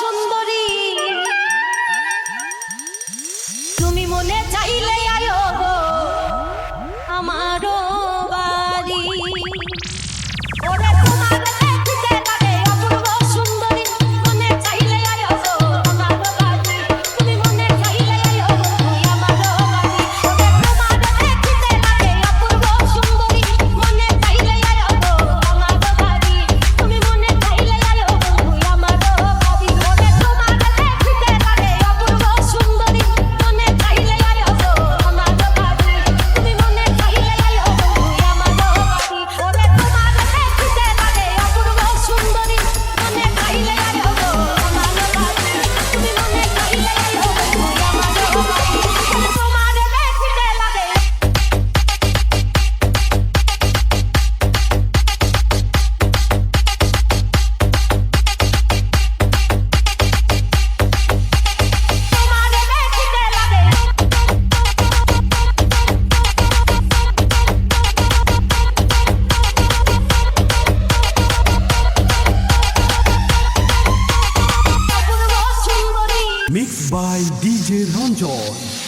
সুন্দরী তুমি মনে চাইলে আয়ো গো আমারও বাড়ি ওরে তোমার দেখতে লাগে অপূর্ব সুন্দরী মনে চাইলে আয়ো গো আমারও বাড়ি তুমি মনে চাইলে আয়ো গো আমারও বাড়ি ওরে তোমার দেখতে লাগে অপূর্ব সুন্দরী মনে চাইলে আয়ো গো আমারও বাড়ি তুমি মনে চাইলে আয়ো গো আমারও বাড়ি ওরে তোমার দেখতে লাগে অপূর্ব সুন্দরী মনে চাইলে আয়ো গো আমারও বাড়ি তুমি মনে চাইলে আয়ো গো আমারও বাড়ি ওরে তোমার দেখতে লাগে অপূর্ব সুন্দরী মনে চাইলে আয়ো গো আমারও বাড়ি তুমি মনে চাইলে আয়ো গো আমারও বাড়ি তোমার দেখতে লাগে তোমার দেখতে লাগে অপূর্ব সুন্দরী Mixed by DJ Ranjan.